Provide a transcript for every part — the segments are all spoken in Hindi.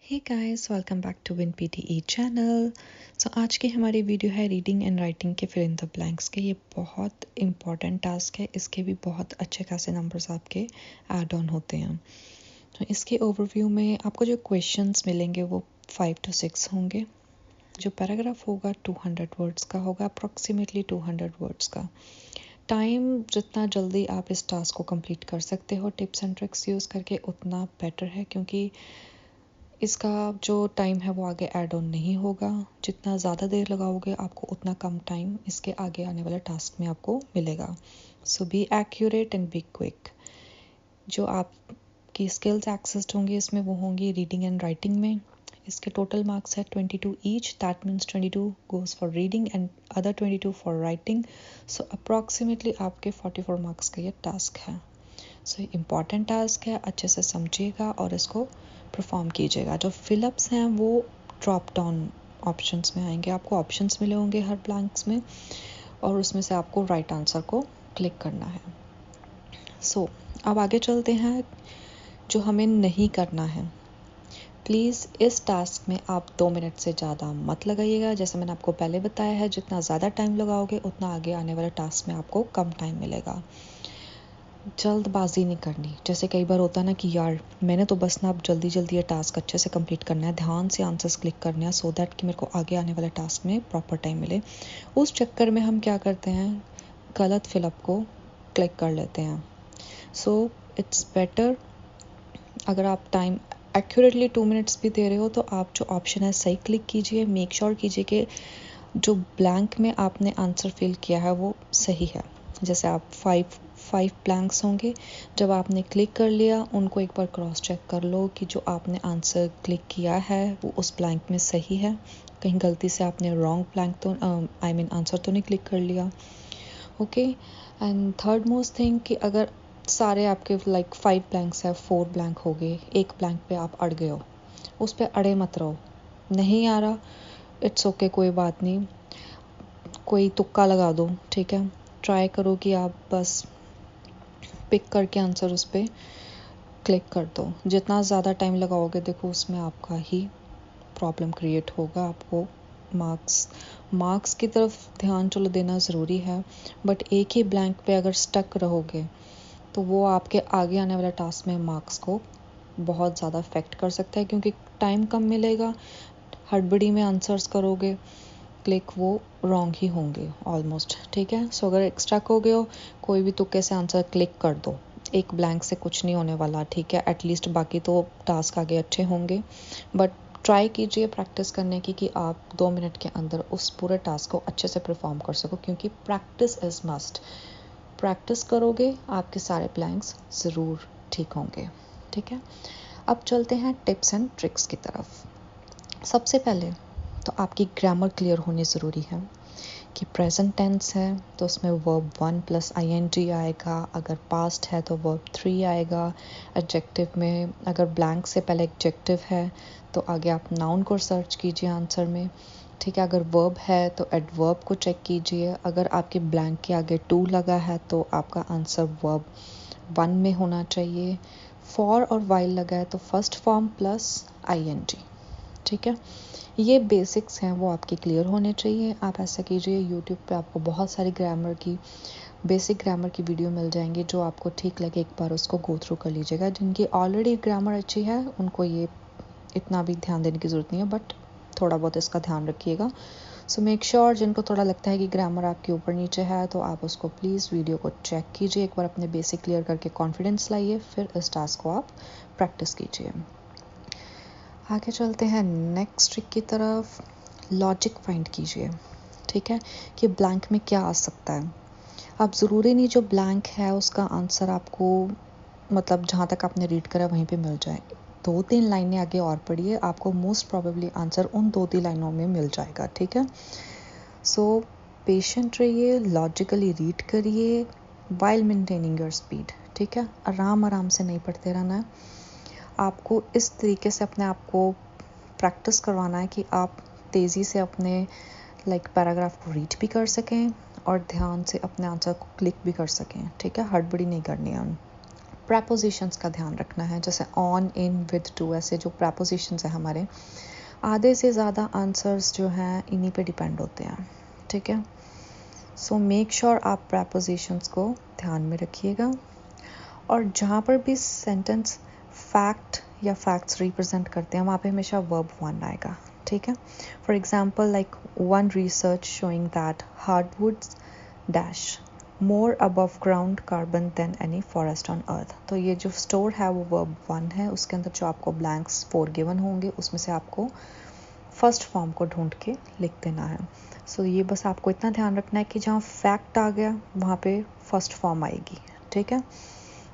Hey guys, welcome back to win PTE channel. So आज की हमारी वीडियो है रीडिंग एंड राइटिंग के फिल इन द ब्लैंक्स के। ये बहुत इंपॉर्टेंट टास्क है। इसके भी बहुत अच्छे खासे नंबर्स आपके ऐड ऑन होते हैं। तो इसके ओवरव्यू में आपको जो क्वेश्चंस मिलेंगे वो 5 to 6 होंगे। जो पैराग्राफ होगा 200 वर्ड्स का होगा, अप्रॉक्सीमेटली 200 वर्ड्स का। टाइम जितना जल्दी आप इस टास्क को कंप्लीट कर सकते हो टिप्स एंड ट्रिक्स यूज़ करके उतना बेटर है, क्योंकि इसका जो टाइम है वो आगे ऐड ऑन नहीं होगा। जितना ज़्यादा देर लगाओगे आपको उतना कम टाइम इसके आगे आने वाले टास्क में आपको मिलेगा। So be accurate and be quick. जो आपकी स्किल्स एक्सेस्ड होंगी इसमें वो होंगी रीडिंग एंड राइटिंग में। इसके टोटल मार्क्स है 22 each. That means 22 goes for reading and other 22 for writing. So approximately आपके 44 मार्क्स का ये टास्क है। सो इम्पॉर्टेंट टास्क है, अच्छे से समझिएगा और इसको परफॉर्म कीजिएगा। जो फिलअप्स हैं वो ड्रॉप डाउन ऑप्शंस में आएंगे। आपको ऑप्शंस मिले होंगे हर ब्लैंक्स में और उसमें से आपको राइट आंसर को क्लिक करना है। सो अब आगे चलते हैं जो हमें नहीं करना है। प्लीज़ इस टास्क में आप 2 मिनट से ज़्यादा मत लगाइएगा। जैसे मैंने आपको पहले बताया है, जितना ज़्यादा टाइम लगाओगे उतना आगे आने वाले टास्क में आपको कम टाइम मिलेगा। जल्दबाजी नहीं करनी। जैसे कई बार होता है ना कि यार मैंने तो बस ना अब जल्दी जल्दी ये टास्क अच्छे से कंप्लीट करना है, ध्यान से आंसर्स क्लिक करने हैं सो दैट कि मेरे को आगे आने वाले टास्क में प्रॉपर टाइम मिले। उस चक्कर में हम क्या करते हैं, गलत फिलअप को क्लिक कर लेते हैं। सो इट्स बेटर, अगर आप टाइम एक्यूरेटली 2 मिनट्स भी दे रहे हो तो आप जो ऑप्शन है सही क्लिक कीजिए। मेक श्योर कीजिए कि जो ब्लैंक में आपने आंसर फिल किया है वो सही है। जैसे आप फाइव ब्लैंक्स होंगे, जब आपने क्लिक कर लिया उनको एक बार क्रॉस चेक कर लो कि जो आपने आंसर क्लिक किया है वो उस ब्लैंक में सही है। कहीं गलती से आपने रॉन्ग ब्लैंक तो आंसर तो नहीं क्लिक कर लिया। Okay. And third most thing कि अगर सारे आपके 5 ब्लैंक्स है, 4 ब्लैंक हो गए, एक ब्लैंक पे आप अड़ गए हो, उस पर अड़े मत रहो। नहीं आ रहा, इट्स ओके, कोई बात नहीं, कोई तुक्का लगा दो, ठीक है। ट्राई करो कि आप बस पिक करके आंसर उस पर क्लिक कर दो। जितना ज़्यादा टाइम लगाओगे देखो उसमें आपका ही प्रॉब्लम क्रिएट होगा। आपको मार्क्स की तरफ ध्यान चलो देना ज़रूरी है, बट एक ही ब्लैंक पे अगर स्टक रहोगे तो वो आपके आगे आने वाले टास्क में मार्क्स को बहुत ज़्यादा अफेक्ट कर सकता है, क्योंकि टाइम कम मिलेगा, हड़बड़ी में आंसर्स करोगे, क्लिक वो रॉन्ग ही होंगे ऑलमोस्ट, ठीक है। सो अगर एक्स्ट्रा हो गए हो, कोई भी तुक्के से आंसर क्लिक कर दो। एक ब्लैंक से कुछ नहीं होने वाला, ठीक है। एटलीस्ट बाकी तो टास्क आगे अच्छे होंगे, बट ट्राई कीजिए प्रैक्टिस करने की कि आप 2 मिनट के अंदर उस पूरे टास्क को अच्छे से परफॉर्म कर सको, क्योंकि प्रैक्टिस इज़ मस्ट। प्रैक्टिस करोगे आपके सारे ब्लैंक्स ज़रूर ठीक होंगे, ठीक है। अब चलते हैं टिप्स एंड ट्रिक्स की तरफ। सबसे पहले तो आपकी ग्रामर क्लियर होनी ज़रूरी है कि प्रेजेंट टेंस है तो उसमें वर्ब 1 प्लस ing आएगा। अगर पास्ट है तो वर्ब 3 आएगा। एडजेक्टिव में अगर ब्लैंक से पहले एडजेक्टिव है तो आगे आप नाउन को सर्च कीजिए आंसर में, ठीक है। अगर वर्ब है तो एडवर्ब को चेक कीजिए। अगर आपके ब्लैंक के आगे टू लगा है तो आपका आंसर वर्ब 1 में होना चाहिए। फॉर और वाइल लगा है तो फर्स्ट फॉर्म प्लस ing, ठीक है। ये बेसिक्स हैं वो आपके क्लियर होने चाहिए। आप ऐसा कीजिए, यूट्यूब पे आपको बहुत सारी बेसिक ग्रामर की वीडियो मिल जाएंगी, जो आपको ठीक लगे एक बार उसको गो थ्रू कर लीजिएगा। जिनकी ऑलरेडी ग्रामर अच्छी है उनको ये इतना भी ध्यान देने की ज़रूरत नहीं है, बट थोड़ा बहुत इसका ध्यान रखिएगा। सो मेक श्योर जिनको थोड़ा लगता है कि ग्रामर आपके ऊपर नीचे है तो आप उसको प्लीज़ वीडियो को चेक कीजिए, एक बार अपने बेसिक क्लियर करके कॉन्फिडेंस लाइए, फिर इस टास्क को आप प्रैक्टिस कीजिए। आगे चलते हैं नेक्स्ट ट्रिक की तरफ। लॉजिक फाइंड कीजिए, ठीक है, कि ब्लैंक में क्या आ सकता है। अब ज़रूरी नहीं जो ब्लैंक है उसका आंसर आपको मतलब जहाँ तक आपने रीड करा वहीं पे मिल जाए। 2-3 लाइनें आगे और पढ़िए, आपको मोस्ट प्रोबेबली आंसर उन 2-3 लाइनों में मिल जाएगा, ठीक है। सो पेशेंट रहिए, लॉजिकली रीड करिए वाइल मेंटेनिंग योर स्पीड, ठीक है। आराम आराम से नहीं पढ़ते रहना है। आपको इस तरीके से अपने आप को प्रैक्टिस करवाना है कि आप तेज़ी से अपने पैराग्राफ को रीड भी कर सकें और ध्यान से अपने आंसर को क्लिक भी कर सकें, ठीक है। हड़बड़ी नहीं करनी है। प्रपोजिशंस का ध्यान रखना है, जैसे ऑन, इन, विद, टू, ऐसे जो प्रपोजिशंस हैं हमारे, आधे से ज़्यादा आंसर्स जो हैं इन्हीं पे डिपेंड होते हैं, ठीक है। सो मेक श्योर आप प्रपोजिशंस को ध्यान में रखिएगा, और जहाँ पर भी सेंटेंस फैक्ट या फैक्ट्स रिप्रेजेंट करते हैं वहाँ पे हमेशा वर्ब वन आएगा, ठीक है। For example like one research showing that hardwoods dash more above ground carbon than any forest on earth. तो ये जो स्टोर है वो वर्ब वन है, उसके अंदर जो आपको ब्लैंक्स 4 गिवन होंगे उसमें से आपको फर्स्ट फॉर्म को ढूंढ के लिख देना है। सो ये बस आपको इतना ध्यान रखना है कि जहाँ फैक्ट आ गया वहाँ पे फर्स्ट फॉर्म आएगी, ठीक है।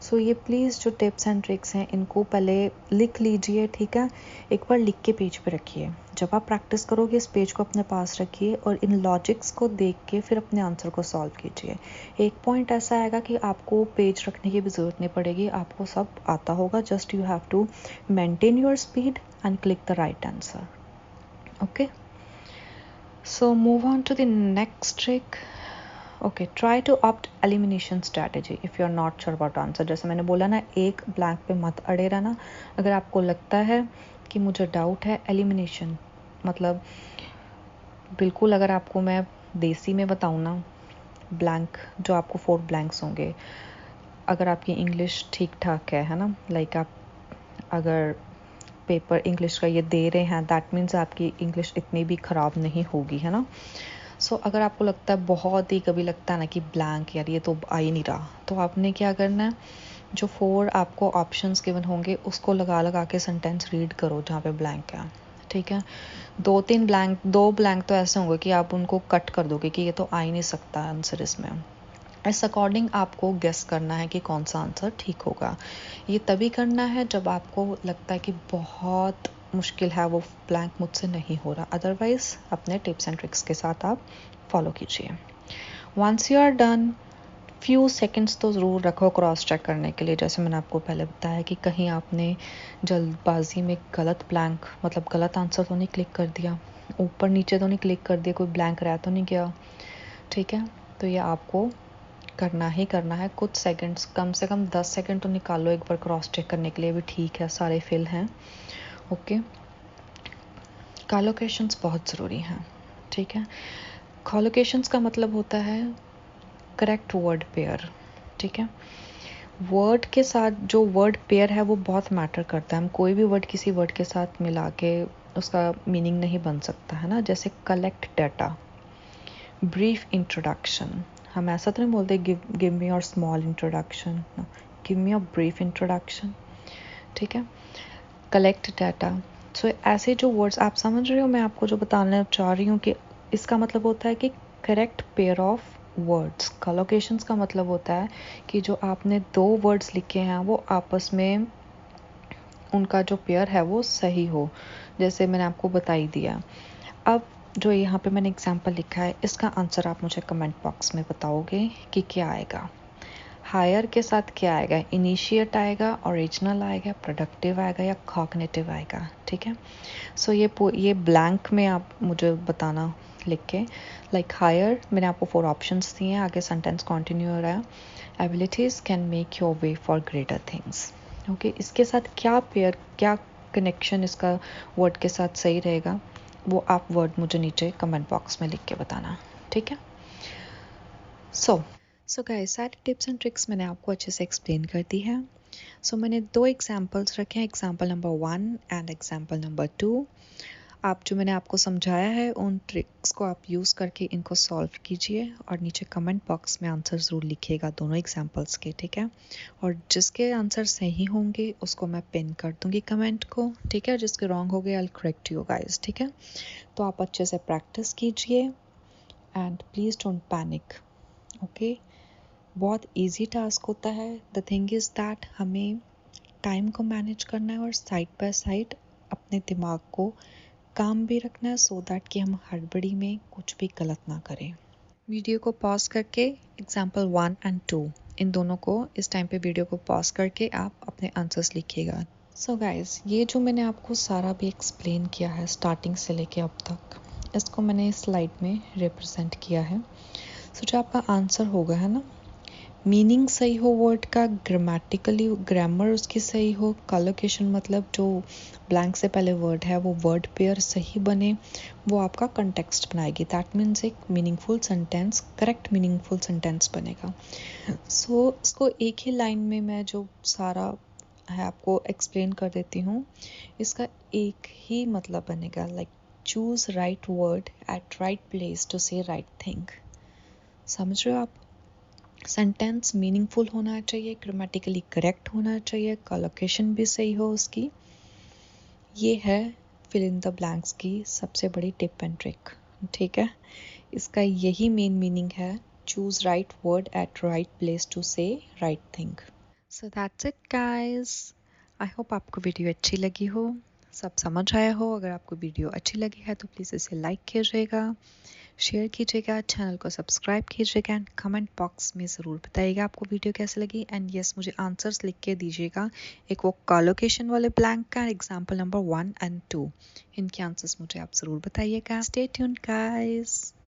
सो ये प्लीज़ जो टिप्स एंड ट्रिक्स हैं इनको पहले लिख लीजिए, ठीक है। एक बार लिख के पेज पे रखिए, जब आप प्रैक्टिस करोगे इस पेज को अपने पास रखिए और इन लॉजिक्स को देख के फिर अपने आंसर को सॉल्व कीजिए। एक पॉइंट ऐसा आएगा कि आपको पेज रखने की भी ज़रूरत नहीं पड़ेगी, आपको सब आता होगा, just you have to maintain your speed and click the right answer. Okay, so move on to the next trick. Okay, try to opt elimination strategy if you are not sure about answer. जैसे मैंने बोला ना, एक ब्लैंक पे मत अड़े रहना। अगर आपको लगता है कि मुझे डाउट है, एलिमिनेशन मतलब बिल्कुल, अगर आपको मैं देसी में बताऊँ ना, ब्लैंक जो आपको 4 ब्लैंक्स होंगे, अगर आपकी इंग्लिश ठीक ठाक है ना, लाइक आप अगर पेपर इंग्लिश का ये दे रहे हैं, दैट मीन्स आपकी इंग्लिश इतनी भी ख़राब नहीं होगी, है ना। सो अगर आपको लगता है बहुत ही, कभी लगता है ना कि ब्लैंक यार ये तो आ ही नहीं रहा, तो आपने क्या करना है, जो 4 आपको ऑप्शंस गिवन होंगे उसको लगा लगा के सेंटेंस रीड करो जहाँ पे ब्लैंक है, ठीक है। 2 ब्लैंक तो ऐसे होंगे कि आप उनको कट कर दोगे कि ये तो आ ही नहीं सकता आंसर इसमें। इस अकॉर्डिंग आपको गेस करना है कि कौन सा आंसर ठीक होगा। ये तभी करना है जब आपको लगता है कि बहुत मुश्किल है, वो ब्लैंक मुझसे नहीं हो रहा, अदरवाइज अपने टिप्स एंड ट्रिक्स के साथ आप फॉलो कीजिए। Once you are done, few seconds तो ज़रूर रखो क्रॉस चेक करने के लिए, जैसे मैंने आपको पहले बताया कि कहीं आपने जल्दबाजी में गलत ब्लैंक मतलब गलत आंसर तो नहीं क्लिक कर दिया, ऊपर नीचे तो नहीं क्लिक कर दिया, कोई ब्लैंक रह तो नहीं गया, ठीक है। तो ये आपको करना ही करना है। कुछ सेकंड्स, कम से कम 10 सेकंड तो निकालो एक बार क्रॉस चेक करने के लिए भी, ठीक है सारे फिल हैं, ओके। कॉलोकेशंस बहुत ज़रूरी हैं, ठीक है। कॉलोकेशंस का मतलब होता है करेक्ट वर्ड पेयर, ठीक है। वर्ड के साथ जो वर्ड पेयर है वो बहुत मैटर करता है। हम कोई भी वर्ड किसी वर्ड के साथ मिला के उसका मीनिंग नहीं बन सकता है ना, जैसे कलेक्ट डाटा, ब्रीफ इंट्रोडक्शन। हम ऐसा तो नहीं बोलते give me your small introduction, give me your brief introduction, ठीक है। कलेक्ट डाटा, सो ऐसे जो वर्ड्स आप समझ रहे हो, मैं आपको जो बताना चाह रही हूँ कि इसका मतलब होता है कि करेक्ट पेयर ऑफ वर्ड्स। कलोकेशंस का मतलब होता है कि जो आपने 2 वर्ड्स लिखे हैं वो आपस में उनका जो पेयर है वो सही हो, जैसे मैंने आपको बता ही दिया। अब जो यहाँ पे मैंने एग्जाम्पल लिखा है, इसका आंसर आप मुझे कमेंट बॉक्स में बताओगे कि क्या आएगा। हायर के साथ क्या आएगा, इनिशिएट आएगा, ओरिजिनल आएगा, प्रोडक्टिव आएगा या कॉग्निटिव आएगा, ठीक है। सो ये ब्लैंक में आप मुझे बताना लिख के, लाइक हायर मैंने आपको 4 ऑप्शंस दिए हैं, आगे सेंटेंस कंटिन्यू हो रहा है, abilities can make your way for greater things, okay. इसके साथ क्या पेयर, क्या कनेक्शन इसका वर्ड के साथ सही रहेगा, वो आप वर्ड मुझे नीचे कमेंट बॉक्स में लिख के बताना, ठीक है। सो गाइस, सारे टिप्स एंड ट्रिक्स मैंने आपको अच्छे से एक्सप्लेन कर दी है। सो मैंने 2 एग्जांपल्स रखे हैं, example number 1 and example number 2। आप जो मैंने आपको समझाया है उन ट्रिक्स को आप यूज़ करके इनको सॉल्व कीजिए और नीचे कमेंट बॉक्स में आंसर ज़रूर लिखिएगा दोनों एग्जांपल्स के, ठीक है। और जिसके आंसर सही होंगे उसको मैं पिन कर दूँगी कमेंट को, ठीक है। जिसके रॉन्ग हो गए I will correct you guys, ठीक है। तो आप अच्छे से प्रैक्टिस कीजिए and please don't panic, okay. बहुत इजी टास्क होता है। द थिंग इज़ दैट हमें टाइम को मैनेज करना है और साइड बाय साइड अपने दिमाग को काम भी रखना है, सो दैट कि हम हड़बड़ी में कुछ भी गलत ना करें। वीडियो को पॉज करके एग्जाम्पल 1 एंड 2 इन दोनों को इस टाइम पे वीडियो को पॉज करके आप अपने आंसर्स लिखिएगा। सो गाइस, ये जो मैंने आपको सारा भी एक्सप्लेन किया है स्टार्टिंग से लेके अब तक, इसको मैंने इस स्लाइड में रिप्रेजेंट किया है। सो जो आपका आंसर होगा है ना, मीनिंग सही हो वर्ड का, ग्रामेटिकली ग्रामर उसकी सही हो, कॉलोकेशन मतलब जो ब्लैंक से पहले वर्ड है वो वर्ड पेयर सही बने, वो आपका कंटेक्स्ट बनाएगी। दैट मीन्स एक meaningful sentence, correct meaningful sentence बनेगा। सो इसको एक ही लाइन में मैं जो सारा है आपको एक्सप्लेन कर देती हूँ। इसका एक ही मतलब बनेगा, like choose right word at right place to say right thing. समझ रहे हो आप? सेंटेंस मीनिंगफुल होना चाहिए, ग्रामेटिकली करेक्ट होना चाहिए, कॉलोकेशन भी सही हो उसकी। ये है फिल इन द ब्लैंक्स की सबसे बड़ी टिप एंड ट्रिक। ठीक है, इसका यही मेन मीनिंग है, choose right word at right place to say right thing. So that's it guys. I hope आपको वीडियो अच्छी लगी हो, सब समझ आया हो। अगर आपको वीडियो अच्छी लगी है तो प्लीज़ इसे लाइक कीजिएगा, शेयर कीजिएगा, चैनल को सब्सक्राइब कीजिएगा एंड कमेंट बॉक्स में ज़रूर बताइएगा आपको वीडियो कैसी लगी। एंड यस, मुझे आंसर्स लिख के दीजिएगा, एक वो कॉलोकेशन वाले ब्लैंक का, एग्जाम्पल नंबर 1 एंड 2, इनके आंसर्स मुझे आप ज़रूर बताइएगा। Stay tuned guys.